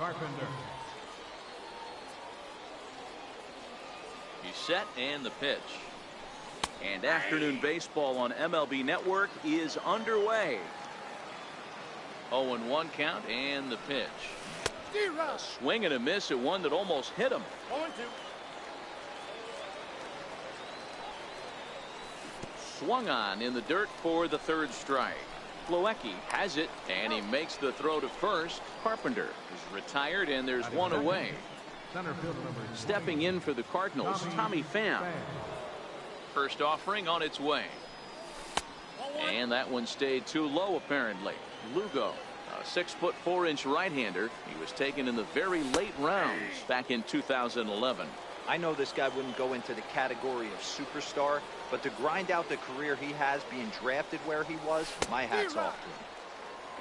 Carpenter. He's set and the pitch. And afternoon baseball on MLB Network is underway. 0-1 count and the pitch. A swing and a miss at one that almost hit him. 0-2. Swung on in the dirt for the third strike. Plawecki has it and he makes the throw to first. Carpenter is retired and there's one away. Stepping in for the Cardinals, Tommy Pham. First offering on its way. And that one stayed too low apparently. Lugo, a 6'4" right-hander. He was taken in the very late rounds back in 2011. I know this guy wouldn't go into the category of superstar, but to grind out the career he has being drafted where he was, my hat's off to him.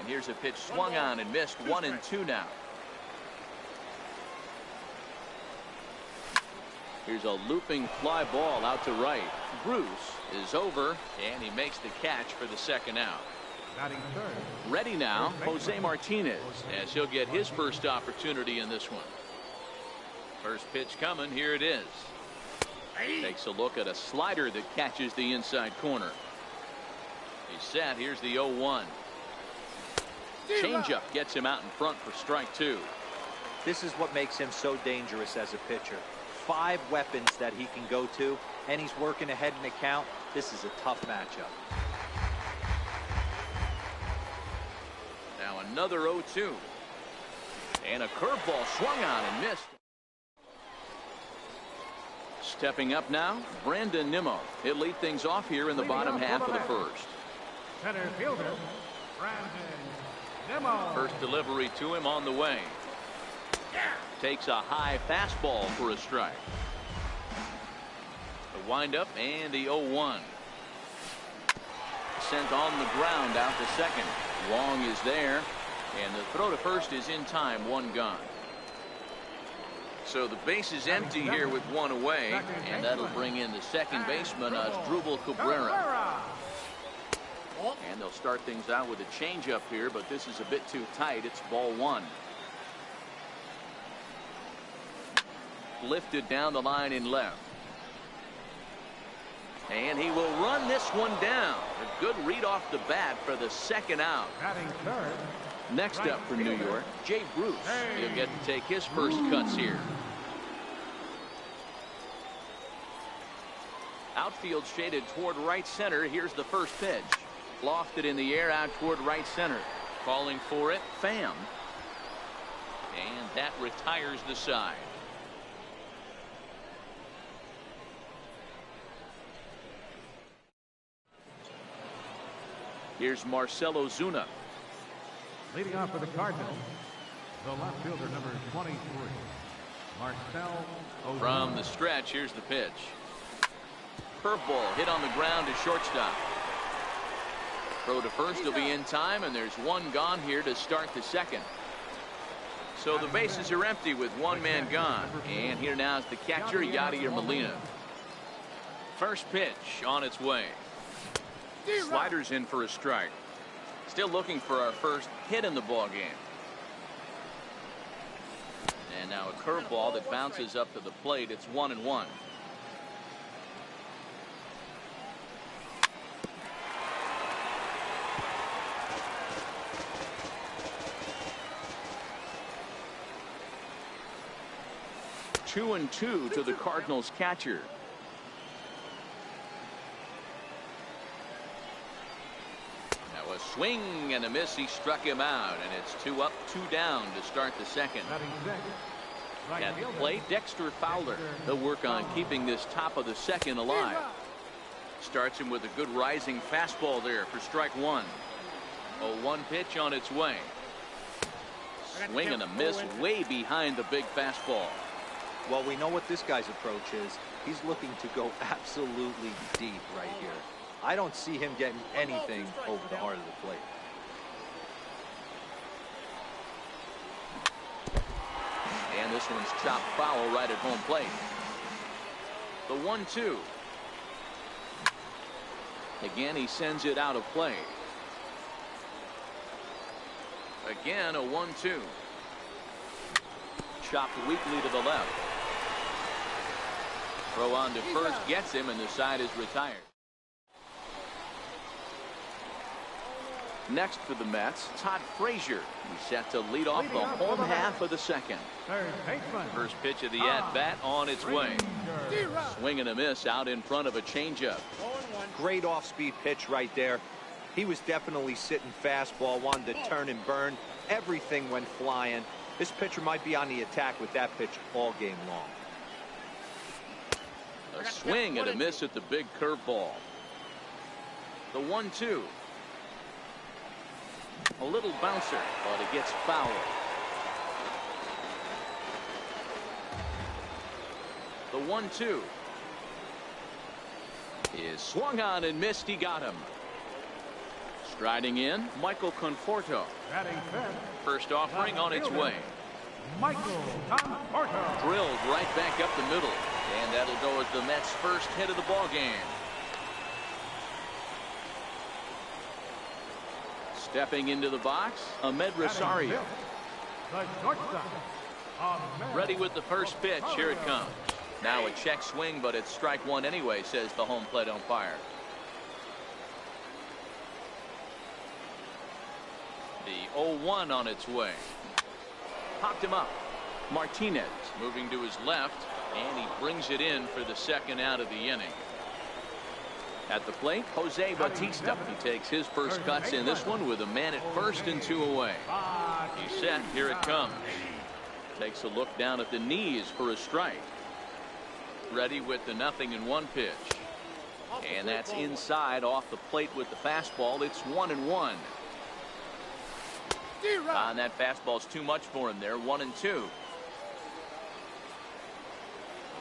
And here's a pitch swung on and missed. 1-2 now. Here's a looping fly ball out to right. Bruce is over and he makes the catch for the second out. Ready now, Jose Martinez, as he'll get his first opportunity in this one. First pitch coming. Here it is. Takes a look at a slider that catches the inside corner. He's set. Here's the 0-1. Changeup gets him out in front for strike two. This is what makes him so dangerous as a pitcher. 5 weapons that he can go to, and he's working ahead in the count. This is a tough matchup. Now another 0-2. And a curveball swung on and missed. Stepping up now, Brandon Nimmo. He'll lead things off here in the bottom half of the first. Center fielder, Brandon Nimmo. First delivery to him on the way. Takes a high fastball for a strike. The windup and the 0-1. Sent on the ground out to second. Long is there, and the throw to first is in time. One gone. So the base is empty here with one away, and that'll bring in the second baseman, Asdrubal Cabrera. And they'll start things out with a changeup here, but this is a bit too tight. It's ball one. Lifted down the line in left. And he will run this one down. A good read off the bat for the second out. Next up for New York, Jay Bruce. He'll get to take his first cuts here. Outfield shaded toward right center. Here's the first pitch. Lofted in the air out toward right center. Calling for it, Pham. And that retires the side. Here's Marcell Ozuna. Leading off for the Cardinals, the left fielder, number 23, Marcell Ozuna. From the stretch, here's the pitch. Curveball hit on the ground to shortstop. Throw to first will be in time, and there's one gone here to start the second. So the bases are empty with one man gone. And here now is the catcher, Yadier Molina. First pitch on its way. Sliders in for a strike. Still looking for our first hit in the ball game. And now a curveball that bounces up to the plate. It's 1-1. Two and two to the Cardinals catcher. Now a swing and a miss. He struck him out, and it's 2 up, 2 down to start the second. At the plate, Dexter Fowler. He'll work on keeping this top of the second alive. Starts him with a good rising fastball there for strike one. 0-1 pitch on its way. Swing and a miss way behind the big fastball. Well, we know what this guy's approach is. He's looking to go absolutely deep right here. I don't see him getting anything over the heart of the plate. And this one's chopped foul right at home plate. The 1-2. Again, he sends it out of play. Again, a 1-2. chopped weakly to the left. Throw on to first gets him, and the side is retired. Next for the Mets, Todd Frazier. He's set to lead off the home half of the second. First pitch of the at-bat on its way. Swing and a miss out in front of a changeup. Great off-speed pitch right there. He was definitely sitting fastball, wanted to turn and burn. Everything went flying. This pitcher might be on the attack with that pitch all game long. A swing and a miss at the big curveball. The 1-2. A little bouncer, but it gets fouled. The 1-2 is swung on and missed. He got him. Striding in, Michael Conforto. First offering on its way. Michael Conforto. Drilled right back up the middle, and that'll go as the Mets' first hit of the ball game. Stepping into the box, Ahmed Rosario. Ready with the first pitch. Here it comes. Now a check swing, but it's strike one anyway, says the home plate umpire. The 0-1 on its way. Popped him up. Martinez moving to his left, and he brings it in for the second out of the inning. At the plate, Jose Bautista. He takes his first cuts in this one with a man at first and 2 away. He's set. Here it comes. Takes a look down at the knees for a strike. Ready with the 0-1 pitch. And that's inside off the plate with the fastball. It's 1-1. And that fastball's too much for him there. 1-2.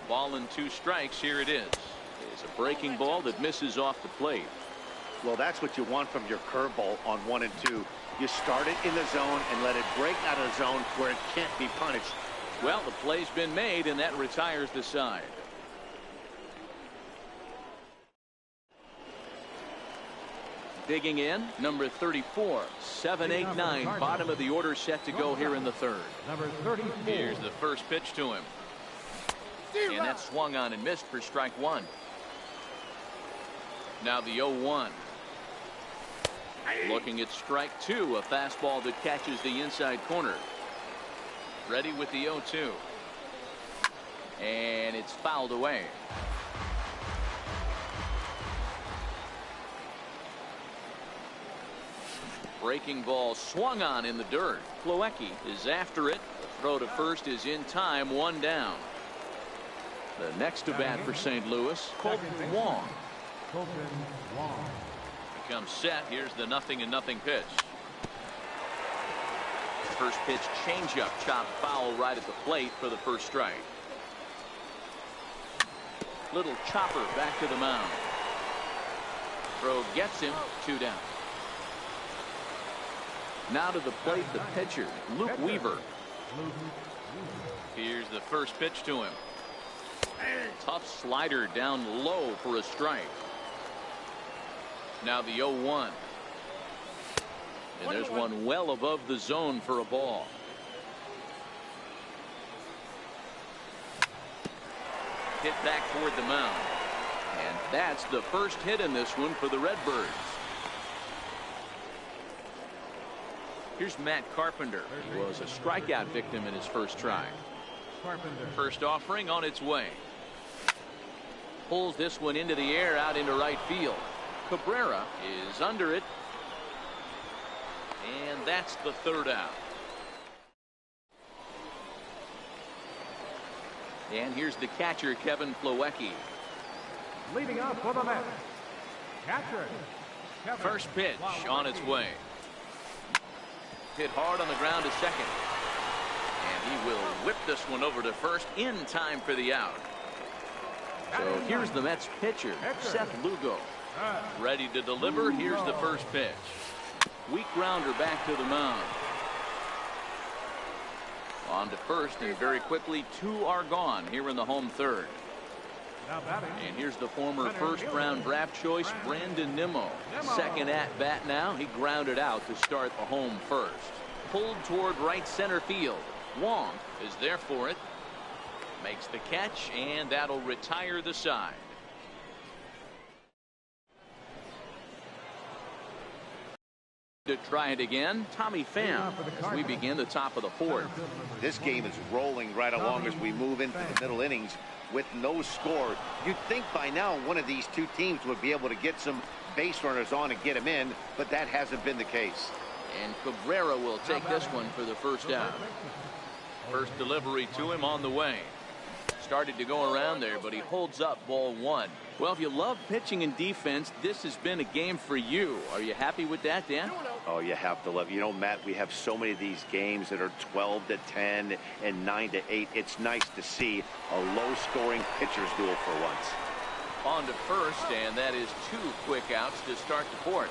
Ball and 2 strikes. Here it is. It's a breaking ball that misses off the plate. Well, that's what you want from your curveball on 1 and 2. You start it in the zone and let it break out of the zone where it can't be punished. Well, the play's been made, and that retires the side. Digging in, number 34, 7-8-9, bottom of the order set to go here in the third. Number 34. Here's the first pitch to him. And that swung on and missed for strike one. Now the 0-1. Looking at strike two, a fastball that catches the inside corner. Ready with the 0-2. And it's fouled away. Breaking ball swung on in the dirt. Plawecki is after it. The throw to first is in time, 1 down. The next to bat for St. Louis, Colton Wong. Becomes set. Here's the 0-0 pitch. First pitch changeup, chopped foul right at the plate for the first strike. Little chopper back to the mound. Throw gets him, 2 down. Now to the plate, the pitcher, Luke Weaver. Here's the first pitch to him. Tough slider down low for a strike. Now the 0-1. And there's one well above the zone for a ball. Hit back toward the mound. And that's the first hit in this one for the Redbirds. Here's Matt Carpenter. He was a strikeout victim in his first try. First offering on its way. Pulls this one into the air out into right field. Cabrera is under it. And that's the third out. And here's the catcher, Kevin Plawecki. Leading off for the Mets, catcher. First pitch on its way. Hit hard on the ground to second. And he will whip this one over to first in time for the out. So here's the Mets pitcher, Seth Lugo. Ready to deliver. Here's the first pitch. Weak grounder back to the mound. On to first, and very quickly 2 are gone here in the home third. And here's the former first-round draft choice, Brandon Nimmo. Second at bat now. He grounded out to start the home first. Pulled toward right center field. Wong is there for it. Makes the catch, and that'll retire the side. To try it again, Tommy Pham, as we begin the top of the fourth. This game is rolling right along as we move into the middle innings with no score. You'd think by now one of these two teams would be able to get some base runners on and get them in, but that hasn't been the case. And Cabrera will take this one for the first out. First delivery to him on the way. Started to go around there, but he holds up ball one. Well, if you love pitching and defense, this has been a game for you. Are you happy with that, Dan? Oh, you have to love. You know, Matt, we have so many of these games that are 12-10 and 9-8. It's nice to see a low-scoring pitcher's duel for once. On to first, and that is 2 quick outs to start the fourth.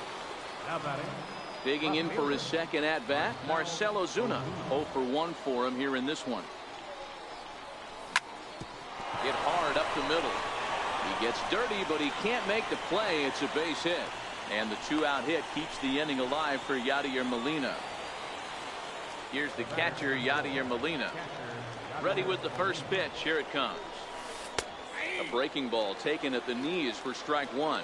Digging in for his second at-bat, Marcell Ozuna. 0 for 1 for him here in this one. Hit hard up the middle. He gets dirty, but he can't make the play. It's a base hit. And the 2-out hit keeps the inning alive for Yadier Molina. Here's the catcher, Yadier Molina. Ready with the first pitch. Here it comes. A breaking ball taken at the knees for strike one.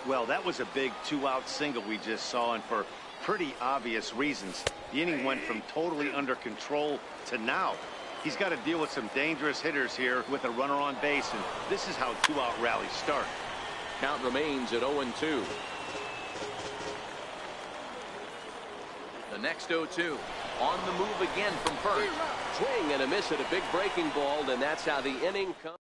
Well, that was a big 2-out single we just saw, and for pretty obvious reasons. The inning went from totally under control to now. He's got to deal with some dangerous hitters here with a runner on base, and this is how 2-out rallies start. Count remains at 0-2. The next 0-2. On the move again from first. Swing and a miss at a big breaking ball, and that's how the inning comes.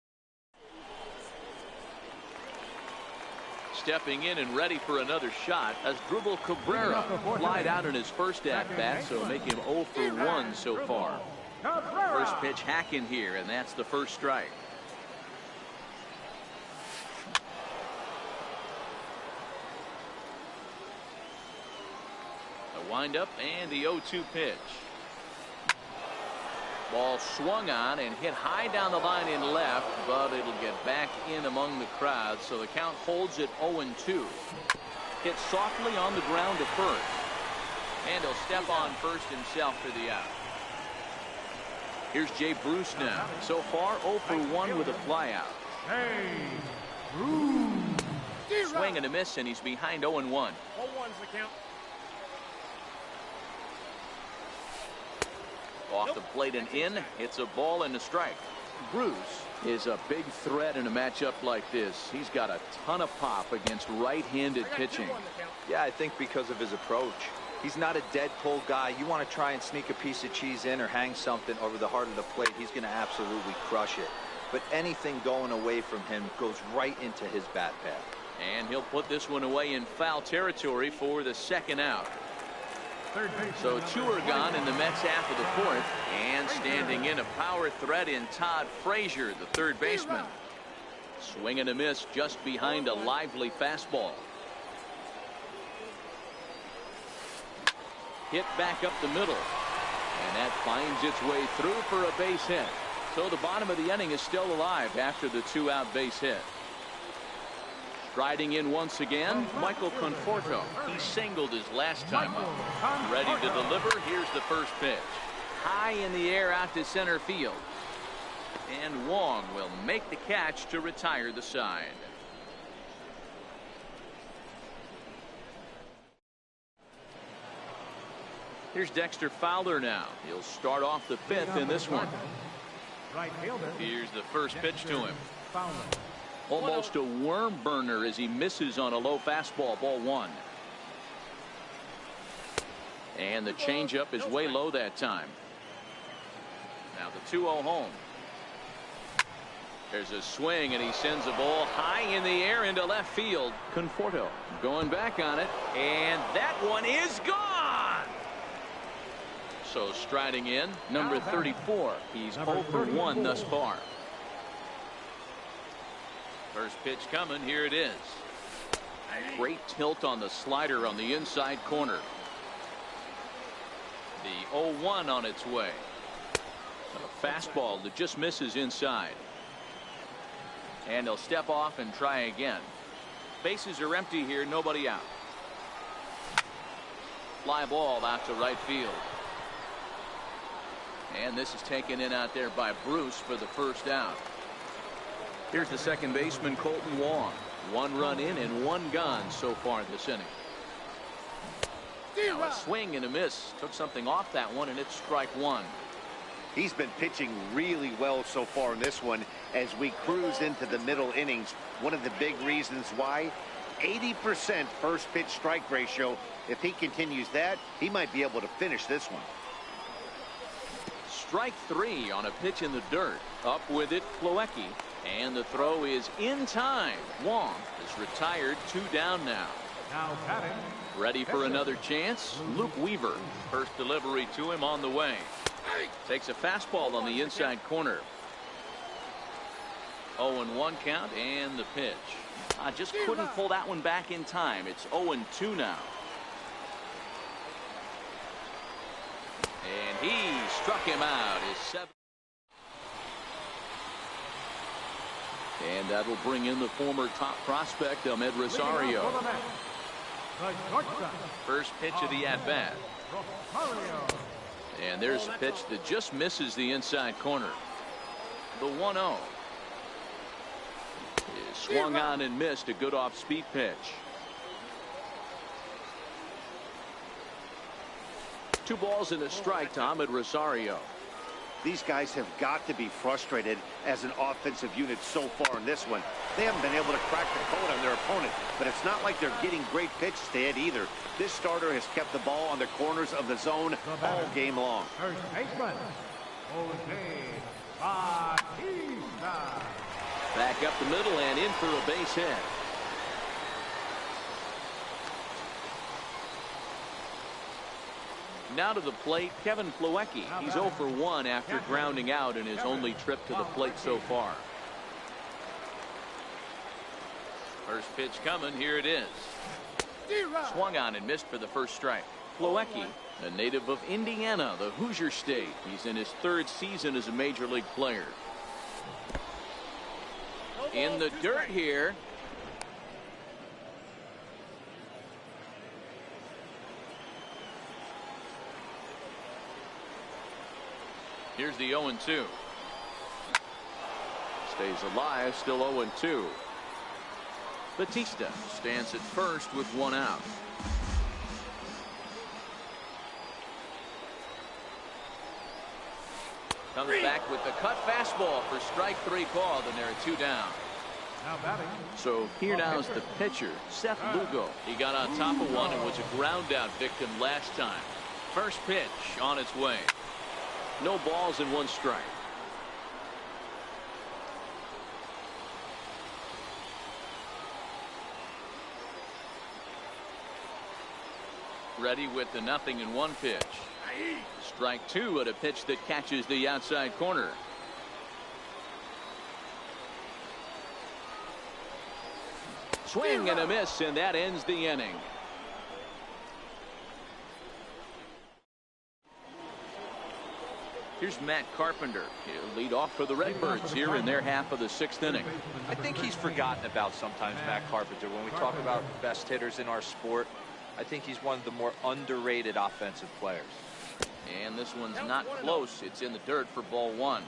Stepping in and ready for another shot as Dribble Cabrera flied out in his first at-bat, so make him 0 for 1 so far. First pitch hacking here, and that's the first strike. The windup and the 0-2 pitch. Ball swung on and hit high down the line in left, but it'll get back in among the crowd, so the count holds at 0-2. Hit softly on the ground to first, and he'll step on first himself for the out. Here's Jay Bruce now. So far 0 for 1 with a flyout. Swing and a miss, and he's behind 0-1. 0-1's the count. Off the plate and in. It's a ball and a strike. Bruce is a big threat in a matchup like this. He's got a ton of pop against right-handed pitching. Yeah, I think because of his approach. He's not a dead pull guy. You want to try and sneak a piece of cheese in or hang something over the heart of the plate, he's going to absolutely crush it. But anything going away from him goes right into his bat path. And he'll put this one away in foul territory for the second out. So 2 are gone in the Mets half of the fourth, and standing in a power threat in Todd Frazier, the third baseman. Swing and a miss just behind a lively fastball. Hit back up the middle, and that finds its way through for a base hit. So the bottom of the inning is still alive after the 2-out base hit. Striding in once again, Michael Conforto. He singled his last time up. Ready to deliver. Here's the first pitch. High in the air out to center field. And Wong will make the catch to retire the side. Here's Dexter Fowler now. He'll start off the fifth in this one. Here's the first pitch to him. Almost a worm burner as he misses on a low fastball, ball one. And the changeup is way low that time. Now the 2-0 home. There's a swing, and he sends a ball high in the air into left field. Conforto going back on it, and that one is gone. So striding in, number 34. He's 0 for 1 thus far. First pitch coming. Here it is. Great tilt on the slider on the inside corner. The 0-1 on its way. A fastball that just misses inside. And he'll step off and try again. Bases are empty here. Nobody out. Fly ball out to right field. And this is taken in out there by Bruce for the first out. Here's the second baseman, Colton Wong. 1 run in and 1 gone so far this inning. Now a swing and a miss. Took something off that one, and it's strike 1. He's been pitching really well so far in this one as we cruise into the middle innings. One of the big reasons why, 80% first pitch strike ratio. If he continues that, he might be able to finish this one. Strike 3 on a pitch in the dirt. Up with it, Plawecki. And the throw is in time. Wong is retired, 2 down now. Now batting. Ready for another chance? Luke Weaver. First delivery to him on the way. Takes a fastball on the inside corner. 0-1 count and the pitch. I just couldn't pull that one back in time. It's 0-2 now. And he struck him out. His 7th. And that'll bring in the former top prospect, Ahmed Rosario. First pitch of the at-bat. And there's a pitch that just misses the inside corner. The 1-0. Is swung on and missed. A good off-speed pitch. 2 balls and a strike to Ahmed Rosario. These guys have got to be frustrated as an offensive unit so far in this one. They haven't been able to crack the code on their opponent, but it's not like they're getting great pitches to hit either. This starter has kept the ball on the corners of the zone all game long. First baseman, Jose Bautista. Back up the middle and in for a base hit. Now to the plate, Kevin Plawecki. He's 0 for 1 after grounding out in his only trip to the plate so far. First pitch coming. Here it is. Swung on and missed for the first strike. Plawecki, a native of Indiana, the Hoosier State. He's in his 3rd season as a major league player. In the dirt here. Here's the 0-2. Stays alive, still 0-2. Bautista stands at first with 1 out. Comes back with the cut fastball for strike 3 called, and there are 2 down. Now batting. So here now is the pitcher, Seth Lugo. He got on top of one and was a ground out victim last time. First pitch on its way. No balls and 1 strike. Ready with the 0-1 pitch. Strike 2 at a pitch that catches the outside corner. Swing and a miss, and that ends the inning. Here's Matt Carpenter. He'll lead off for the Redbirds here in their half of the 6th inning. I think he's forgotten about sometimes, Matt Carpenter. When we talk about best hitters in our sport, I think he's one of the more underrated offensive players. And this one's not close. It's in the dirt for ball 1.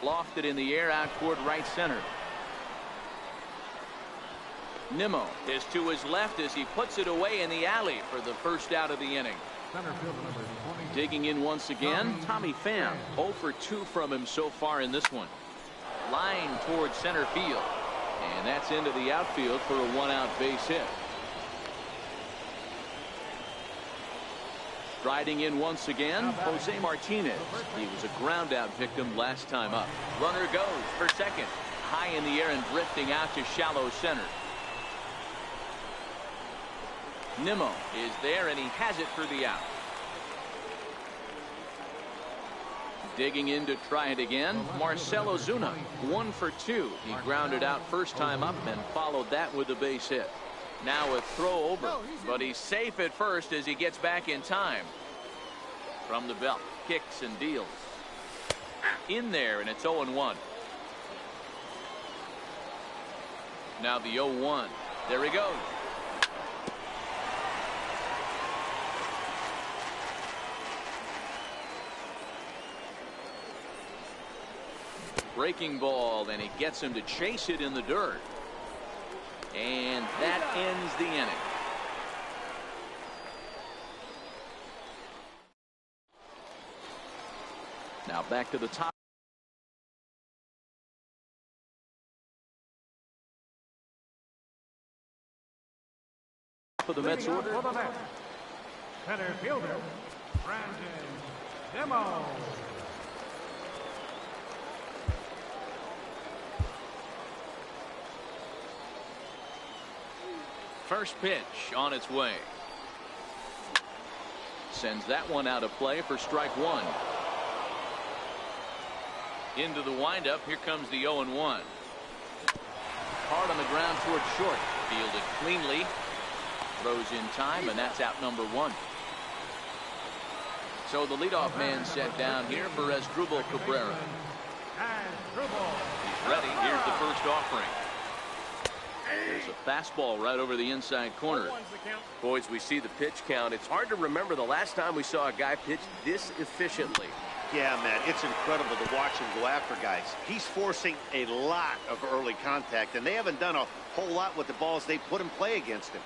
Lofted in the air out toward right center. Nimmo is to his left as he puts it away in the alley for the first out of the inning. Center fielder number 20. Digging in once again, Tommy Pham. 0 for 2 from him so far in this one. Line towards center field. And that's into the outfield for a 1-out base hit. Striding in once again, Jose Martinez. He was a ground out victim last time up. Runner goes for second. High in the air and drifting out to shallow center. Nimmo is there and he has it for the out. Digging in to try it again, Marcell Ozuna. 1 for 2. He grounded out first time up and followed that with a base hit. Now a throw over, but he's safe at first as he gets back in time. From the belt, kicks and deals. In there, and it's 0-1. Now the 0-1. There he goes. Breaking ball, and he gets him to chase it in the dirt. And that ends the inning. Now back to the top. For the Mets order. For the Mets, center fielder, Brandon Nimmo. First pitch on its way. Sends that one out of play for strike one. Into the windup. Here comes the 0-1. Hard on the ground towards short. Fielded cleanly. Throws in time, and that's out number one. So the leadoff man set down here for Asdrubal Cabrera. He's ready. Here's the first offering. There's a fastball right over the inside corner. Boys, we see the pitch count. It's hard to remember the last time we saw a guy pitch this efficiently. Yeah, Matt, it's incredible to watch him go after guys. He's forcing a lot of early contact, and they haven't done a whole lot with the balls they put in play against him.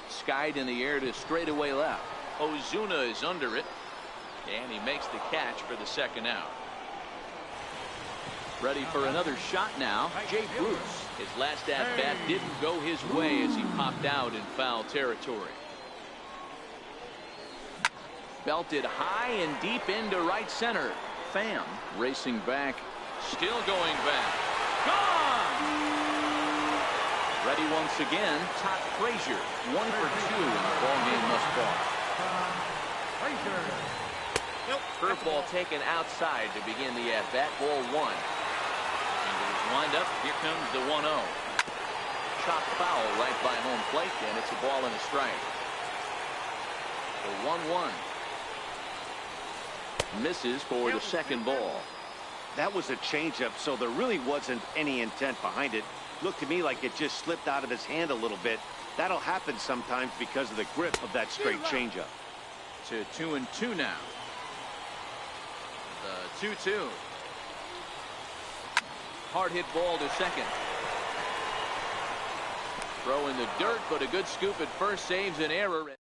Skied in the air to straightaway left. Ozuna is under it, and he makes the catch for the second out. Ready for another shot now. Jay Bruce. His last at-bat didn't go his way as he popped out in foul territory. Belted high and deep into right center. Pham racing back. Still going back. Gone! Ready once again. Todd Frazier. 1 for 2 in the ballgame thus far. Curveball taken outside to begin the at-bat. Ball one. Into his windup. Here comes the 1-0. Chopped foul right by home plate, and it's a ball and a strike. The 1-1. Misses for the second ball. That was a changeup, so there really wasn't any intent behind it. Looked to me like it just slipped out of his hand a little bit. That'll happen sometimes because of the grip of that straight changeup. To 2-2 now. The 2-2. Hard hit ball to second. Throw in the dirt, but a good scoop at first saves an error.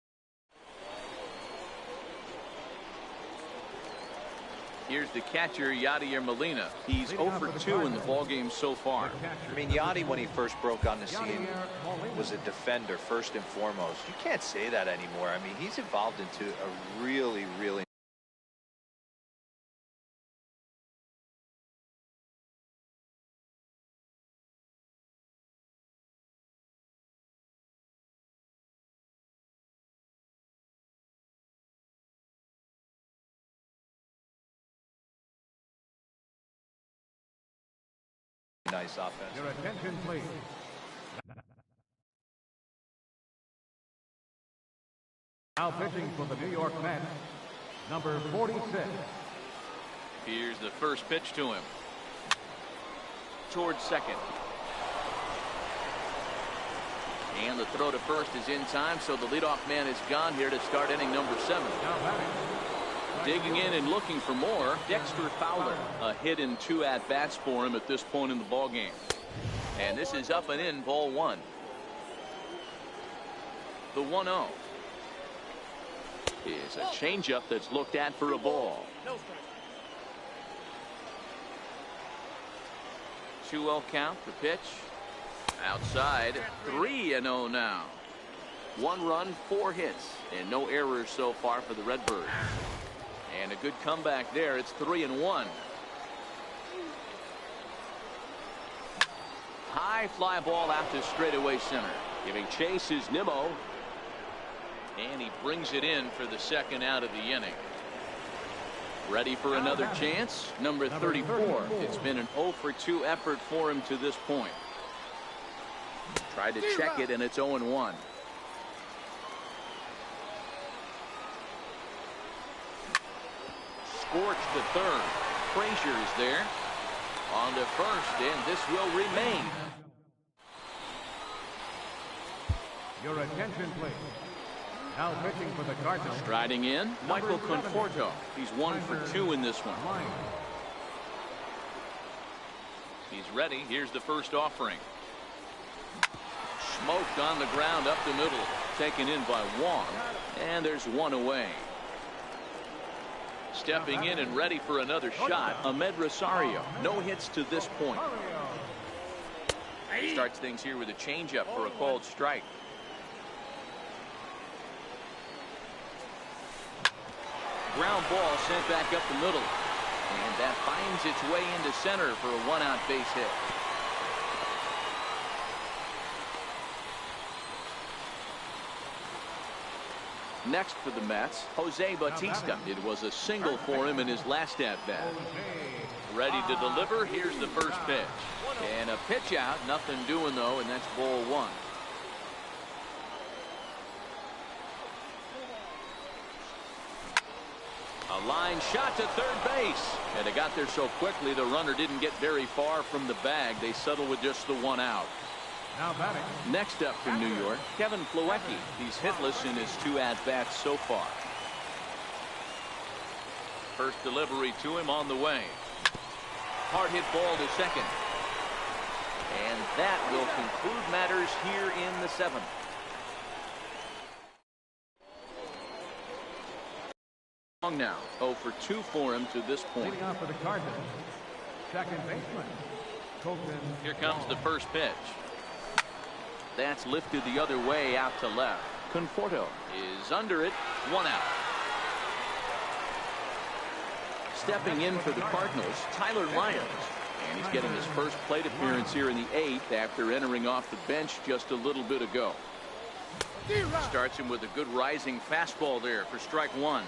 Here's the catcher, Yadier Molina. He's 0 for 2 in the ballgame so far. I mean, Yadi, when he first broke on the scene, was a defender first and foremost. You can't say that anymore. I mean, he's evolved into a really, really nice offense. Your attention, please. Now pitching for the New York Mets, number 46. Here's the first pitch to him. Towards second. And the throw to first is in time, so the leadoff man is gone here to start inning number 7. Digging in and looking for more, Dexter Fowler. A hit in 2 at-bats for him at this point in the ballgame. And this is up and in, ball 1. The 1-0 is a changeup that's looked at for a ball. 2-0 count, the pitch. Outside, 3-0 now. 1 run, 4 hits, and no errors so far for the Redbirds. And a good comeback there. It's 3-1. High fly ball out to straightaway center. Giving chase is Nimmo. And he brings it in for the second out of the inning. Ready for another chance. Number 34. It's been an 0 for 2 effort for him to this point. Tried to check it, and it's 0-1. Scorched to third. Frazier is there. On to first, and this will remain. Your attention, please. Now pitching for the Cardinals. Striding in, Michael Conforto. He's 1 for 2 in this one. He's ready. Here's the first offering. Smoked on the ground up the middle. Taken in by Wong. And there's one away. Stepping in and ready for another shot, Ahmed Rosario. No hits to this point. Starts things here with a changeup for a called strike. Ground ball sent back up the middle. And that finds its way into center for a one-out base hit. Next for the Mets, Jose Bautista. It was a single for him in his last at-bat. Ready to deliver. Here's the first pitch. And a pitch out. Nothing doing, though, and that's ball one. A line shot to third base. And it got there so quickly the runner didn't get very far from the bag. They settled with just the one out. Now batting. Next up from New York, Kevin Plawecki. He's hitless in his two at-bats so far. First delivery to him on the way. Hard hit ball to second. And that will conclude matters here in the seventh. Now 0 for 2 for him to this point. Leading off for the Cardinals, second baseman Colton. Here comes the first pitch. That's lifted the other way out to left. Conforto is under it. One out. Stepping in for the Cardinals, Tyler Lyons. And he's getting his first plate appearance here in the 8th after entering off the bench just a little bit ago. Starts him with a good rising fastball there for strike one.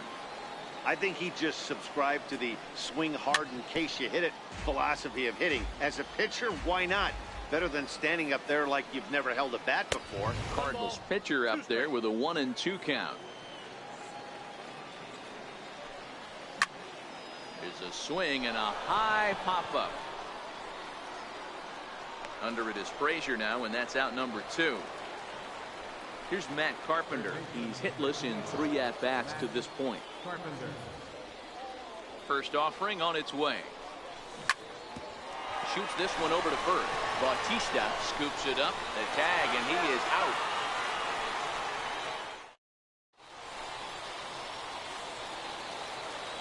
I think he just subscribed to the swing hard in case you hit it philosophy of hitting. As a pitcher, why not? Better than standing up there like you've never held a bat before. Cardinals pitcher up there with a 1-2 count. There's a swing and a high pop-up. Under it is Frazier now, and that's out number 2. Here's Matt Carpenter. He's hitless in 3 at-bats to this point. Carpenter. First offering on its way. Shoots this one over to first. Bautista scoops it up. The tag, and he is out.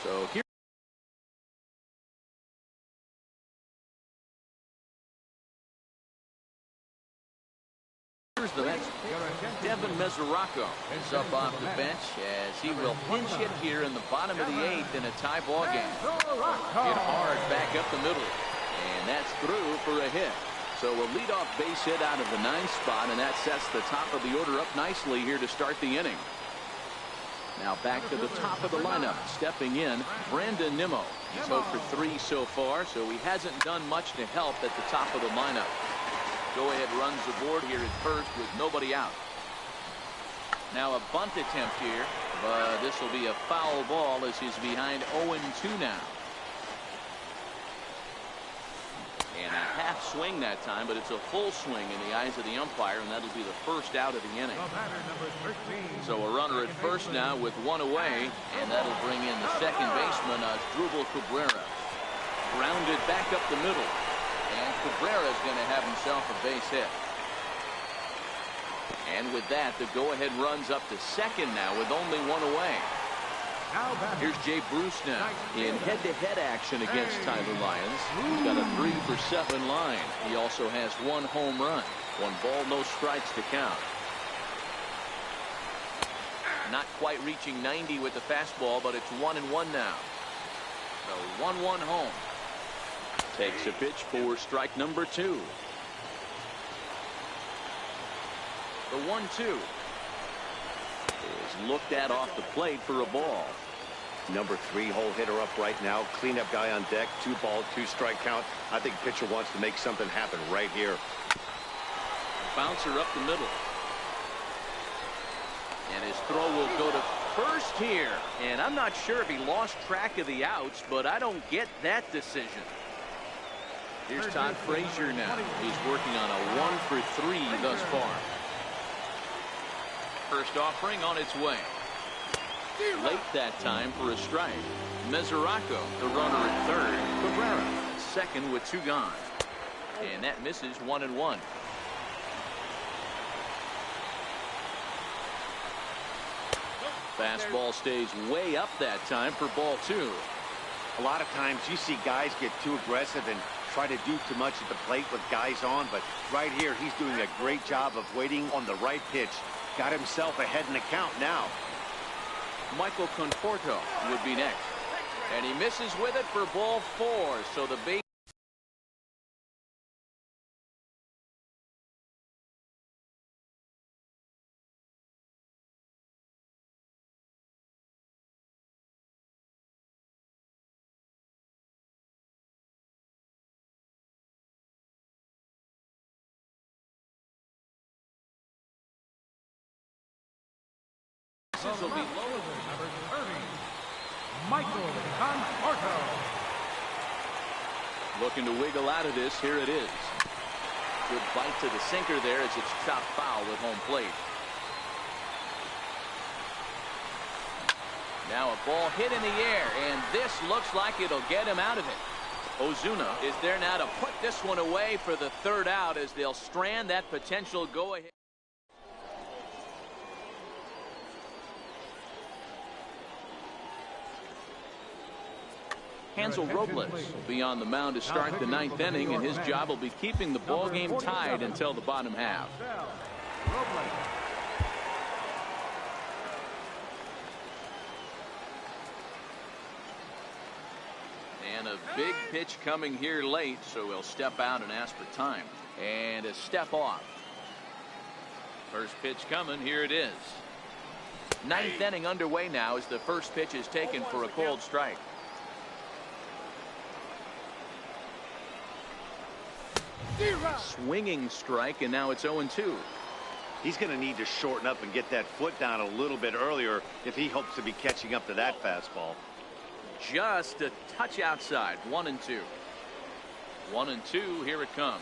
So here. Here's the Mets. Devin Mesoraco is up off the bench as he will pinch hit here in the bottom of the 8th in a tie ball game. Hit hard back up the middle. And that's through for a hit. So a leadoff base hit out of the 9th spot, and that sets the top of the order up nicely here to start the inning. Now back to the top of the lineup. Stepping in, Brandon Nimmo. He's 0 for 3 so far, so he hasn't done much to help at the top of the lineup. Go-ahead runs the board here at first with nobody out. Now a bunt attempt here, but this will be a foul ball as he's behind 0-2 now. And a half swing that time, but it's a full swing in the eyes of the umpire, and that'll be the first out of the inning. So a runner at first now with one away, and that'll bring in the second baseman, Asdrubal Cabrera. Grounded back up the middle. And Cabrera's going to have himself a base hit. And with that, the go-ahead runs up to second now with only one away. Here's Jay Bruce now in head-to-head action against Tyler Lyons. He's got a 3 for 7 line. He also has 1 home run. 1 ball, no strikes to count. Not quite reaching 90 with the fastball, but it's 1-1 now. So 1-1 home. Takes a pitch for strike number 2. The 1-2 is looked at off the plate for a ball. Number 3 hole hitter up right now. Cleanup guy on deck. 2 ball, 2 strike count. I think pitcher wants to make something happen right here. Bouncer up the middle. And his throw will go to first here. And I'm not sure if he lost track of the outs, but I don't get that decision. Here's Todd Frazier now. He's working on a 1 for 3 thus far. First offering on its way. Late that time for a strike. Mesoraco, the runner at third. Cabrera, second with 2 gone. And that misses 1-1. Fastball stays way up that time for ball 2. A lot of times you see guys get too aggressive and try to do too much at the plate with guys on, but right here he's doing a great job of waiting on the right pitch. Got himself ahead in the count now. Michael Conforto would be next. And he misses with it for ball 4. So the base. Will be low. Number 30, Michael Conforto. Looking to wiggle out of this. Here it is. Good bite to the sinker there as it's chopped foul with home plate. Now a ball hit in the air, and this looks like it'll get him out of it. Ozuna is there now to put this one away for the 3rd out as they'll strand that potential go-ahead. Hansel Robles will be on the mound to start the 9th inning, and his job will be keeping the ball game tied until the bottom half. And a big pitch coming here late, so he'll step out and ask for time. And a step off. First pitch coming. Here it is. 9th inning underway now as the first pitch is taken for a cold strike. Swinging strike, and now it's 0-2. He's going to need to shorten up and get that foot down a little bit earlier if he hopes to be catching up to that fastball. Just a touch outside. 1-2. 1-2. Here it comes.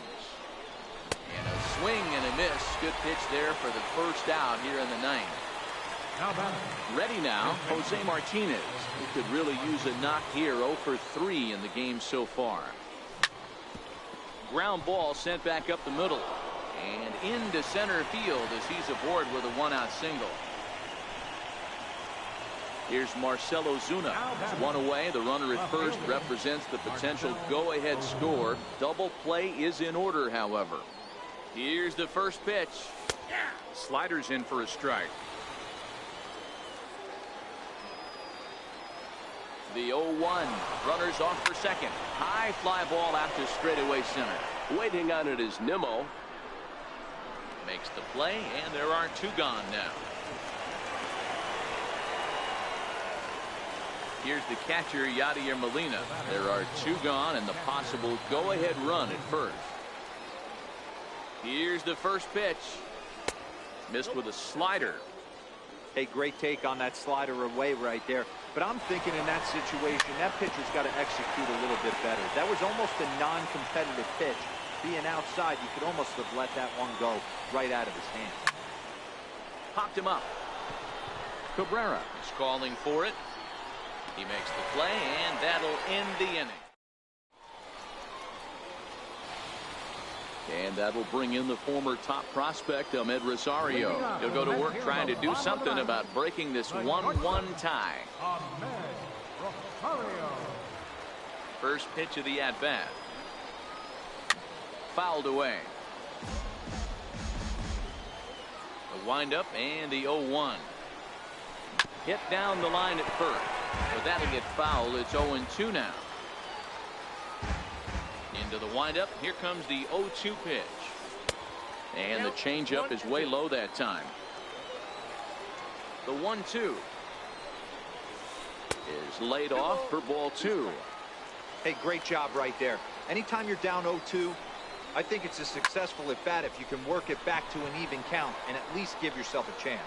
And a swing and a miss. Good pitch there for the first out here in the 9th. Ready now, Jose Martinez. He could really use a knock here. 0 for 3 in the game so far. Ground ball sent back up the middle and into center field as he's aboard with a 1-out single. Here's Marcell Ozuna. It's 1 away. The runner at first represents the potential go-ahead score. Double play is in order, however. Here's the first pitch. Sliders in for a strike. The 0-1. Runners off for second. High fly ball out to straightaway center. Waiting on it is Nimmo. Makes the play, and there are 2 gone now. Here's the catcher, Yadier Molina. There are 2 gone and the possible go-ahead run at first. Here's the first pitch. Missed with a slider. Hey, great take on that slider away right there. But I'm thinking in that situation, that pitcher's got to execute a little bit better. That was almost a non-competitive pitch. Being outside, you could almost have let that one go right out of his hand. Popped him up. Cabrera is calling for it. He makes the play, and that'll end the inning. And that'll bring in the former top prospect, Ahmed Rosario. He'll go to work trying to do something about breaking this 1-1 tie. First pitch of the at-bat. Fouled away. The windup and the 0-1. Hit down the line at first. But that'll get fouled. It's 0-2 now. Into the windup. Here comes the 0-2 pitch. And the changeup is way low that time. The 1-2 is laid off for ball 2. Hey, great job right there. Anytime you're down 0-2, I think it's a successful at bat if you can work it back to an even count and at least give yourself a chance.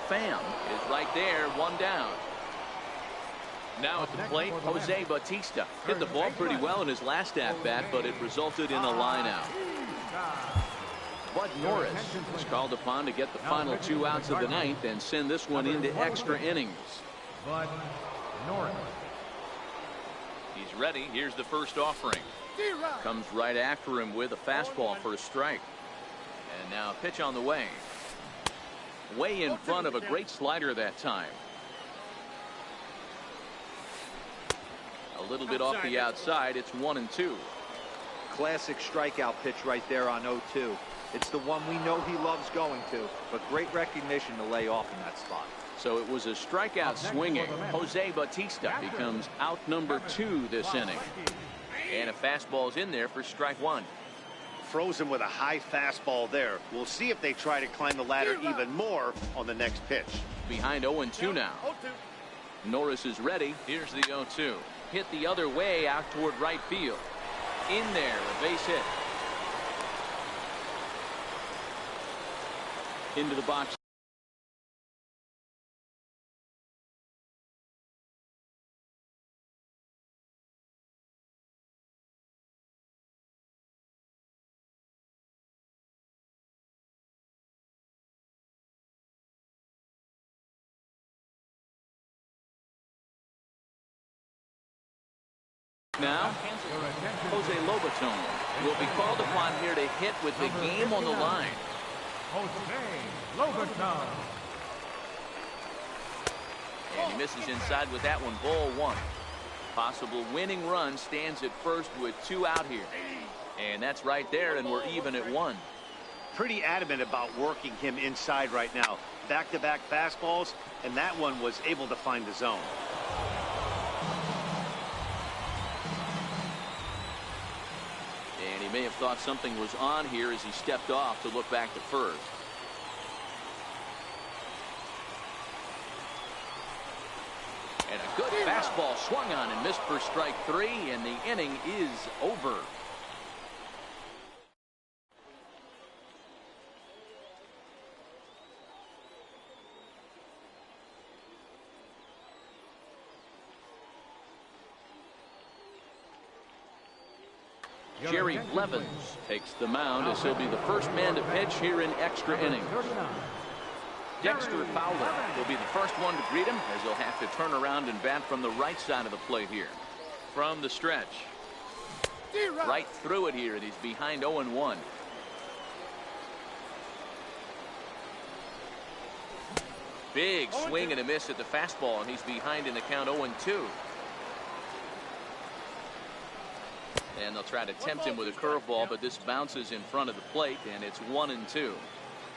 Pham is right there, 1 down. Now at the plate, Jose Bautista hit the ball pretty well in his last at-bat, but it resulted in a line-out. Bud Norris was called upon to get the final 2 outs of the 9th and send this one into extra innings. Bud Norris. He's ready. Here's the first offering. Comes right after him with a fastball for a strike. And now pitch on the way. Way in front of a great slider that time. A little bit off the outside. It's 1-2. Classic strikeout pitch right there on 0-2. It's the one we know he loves going to, but great recognition to lay off in that spot. So it was a strikeout swinging. Jose Bautista becomes out number 2 this inning. And a fastball's in there for strike 1. Frozen with a high fastball there. We'll see if they try to climb the ladder even more on the next pitch. Behind 0-2 now. Norris is ready. Here's the 0-2. Hit the other way out toward right field. In there, a base hit. Into the box. Now, Jose Lobaton will be called upon here to hit with the game on the line. Jose Lobaton. And he misses inside with that one. Ball 1. Possible winning run stands at first with 2 out here. And that's right there, and we're even at 1. Pretty adamant about working him inside right now. Back-to-back fastballs, and that one was able to find the zone. And he may have thought something was on here as he stepped off to look back to first. And a good fastball swung on and missed for strike 3, and the inning is over. Jerry Blevins takes the mound as he'll be the first man to pitch here in extra innings. Dexter Fowler will be the first one to greet him as he'll have to turn around and bat from the right side of the plate here. From the stretch. Right through it here, and he's behind 0-1. Big swing and a miss at the fastball, and he's behind in the count 0-2. And they'll try to tempt him with a curveball, but this bounces in front of the plate, and it's 1-2.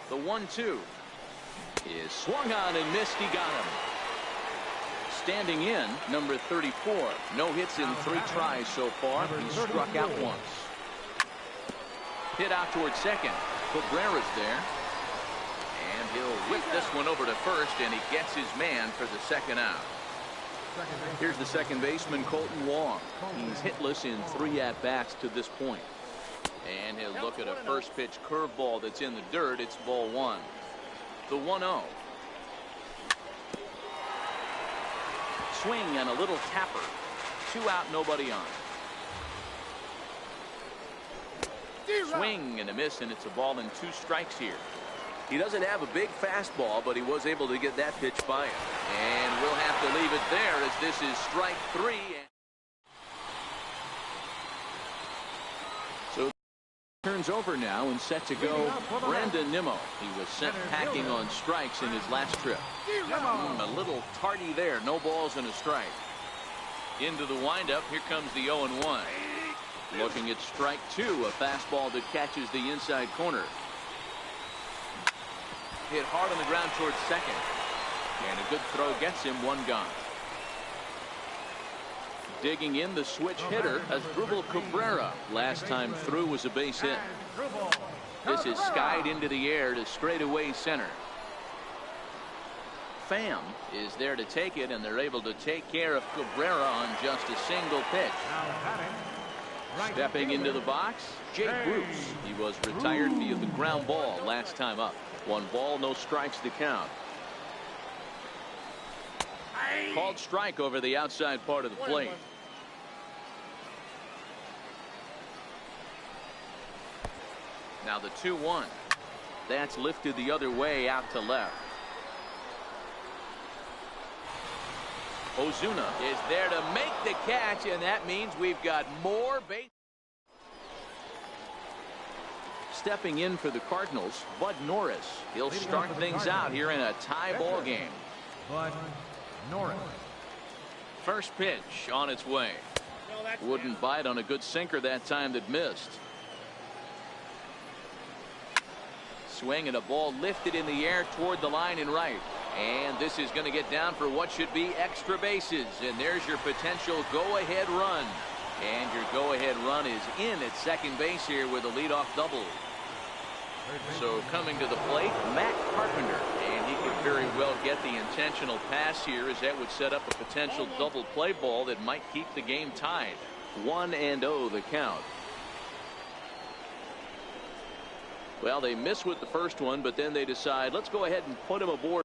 The 1-2 is swung on and missed. He got him. Standing in, number 34. No hits in 3 tries so far. He struck out once. Hit out towards second. Cabrera's there. And he'll whip this one over to first, and he gets his man for the second out. Here's the second baseman, Colton Wong. He's hitless in 3 at-bats to this point. And he'll look at a first pitch curveball that's in the dirt. It's ball 1. The 1-0. Swing and a little tapper. 2 out, nobody on. Swing and a miss, and it's a ball and 2 strikes here. He doesn't have a big fastball, but he was able to get that pitch by him. And we'll have to leave it there as this is strike 3. So turns over now and set to go Brandon Nimmo. He was sent packing on strikes in his last trip. A little tardy there. No balls and a strike. Into the windup. Here comes the 0-1. Looking at strike 2. A fastball that catches the inside corner. Hit hard on the ground towards second. And a good throw gets him. 1 gone. Digging in the switch hitter, Asdrubal Cabrera. Last time through was a base hit. This is skied into the air to straightaway center. Pham is there to take it, and they're able to take care of Cabrera on just a single pitch. Stepping into the box, Jake Bruce. He was retired via the ground ball last time up. 1 ball, no strikes to count. Called strike over the outside part of the plate. Now the 2-1. That's lifted the other way out to left. Ozuna is there to make the catch, and that means we've got more base. Stepping in for the Cardinals, Bud Norris. He'll start things out here in a tie ball game. Bud Norris. First pitch on its way. Wouldn't bite on a good sinker that time that missed. Swing and a ball lifted in the air toward the line and right. And this is going to get down for what should be extra bases. And there's your potential go-ahead run. And your go-ahead run is in at second base here with a leadoff double. So coming to the plate, Matt Carpenter. And he could very well get the intentional pass here, as that would set up a potential double play ball that might keep the game tied. 1-0 the count. Well, they miss with the first one, but then they decide, let's go ahead and put him aboard.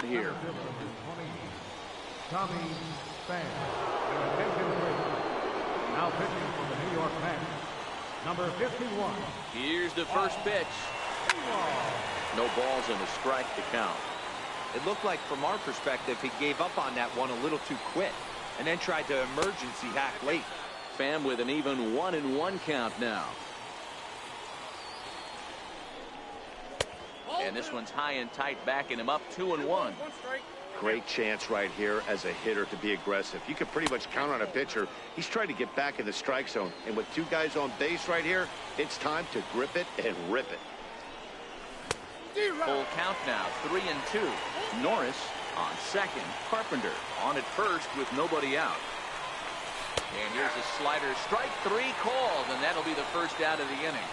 Here. Tommy Pham. Now pitching for the New York Mets, number 51. Here's the first pitch. No balls and a strike to count. It looked like, from our perspective, he gave up on that one a little too quick and then tried to emergency hack late. Pham with an even 1-1 count now. And this one's high and tight, backing him up. 2-1. Great chance right here as a hitter to be aggressive. You can pretty much count on a pitcher. He's trying to get back in the strike zone. And with two guys on base right here, it's time to grip it and rip it. Full count now, 3-2. Norris on second. Carpenter on at first with nobody out. And here's a slider. Strike three called, and that'll be the first out of the inning.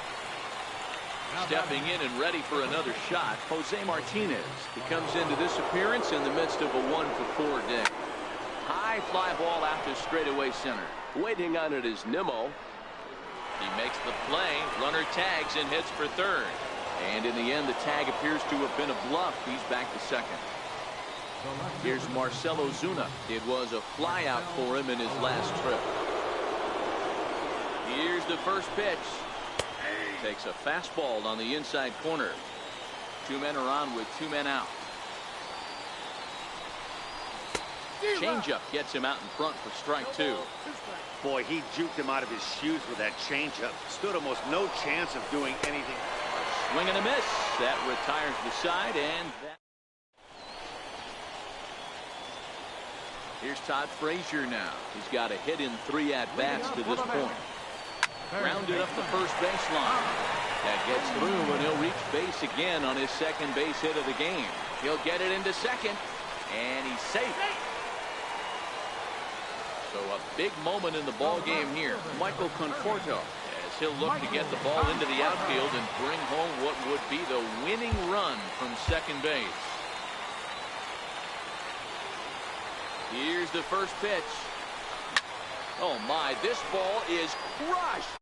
Stepping in and ready for another shot, Jose Martinez. He comes into this appearance in the midst of a 1-for-4 day. High fly ball out to straightaway center. Waiting on it is Nimmo. He makes the play. Runner tags and hits for third. And in the end, the tag appears to have been a bluff. He's back to second. Here's Marcell Ozuna. It was a fly out for him in his last trip. Here's the first pitch. Takes a fastball on the inside corner. Two men are on with two men out. Changeup gets him out in front for strike two. Boy, he juked him out of his shoes with that changeup. Stood almost no chance of doing anything. Swing and a miss. That retires the side, and that. Here's Todd Frazier now. He's got a hit in 3 at-bats to this point. Grounded up the first baseline. That gets through, and he'll reach base again on his second base hit of the game. He'll get it into second, and he's safe. So a big moment in the ball game here. Michael Conforto, as he'll look to get the ball into the outfield and bring home what would be the winning run from second base. Here's the first pitch. Oh my, this ball is crushed.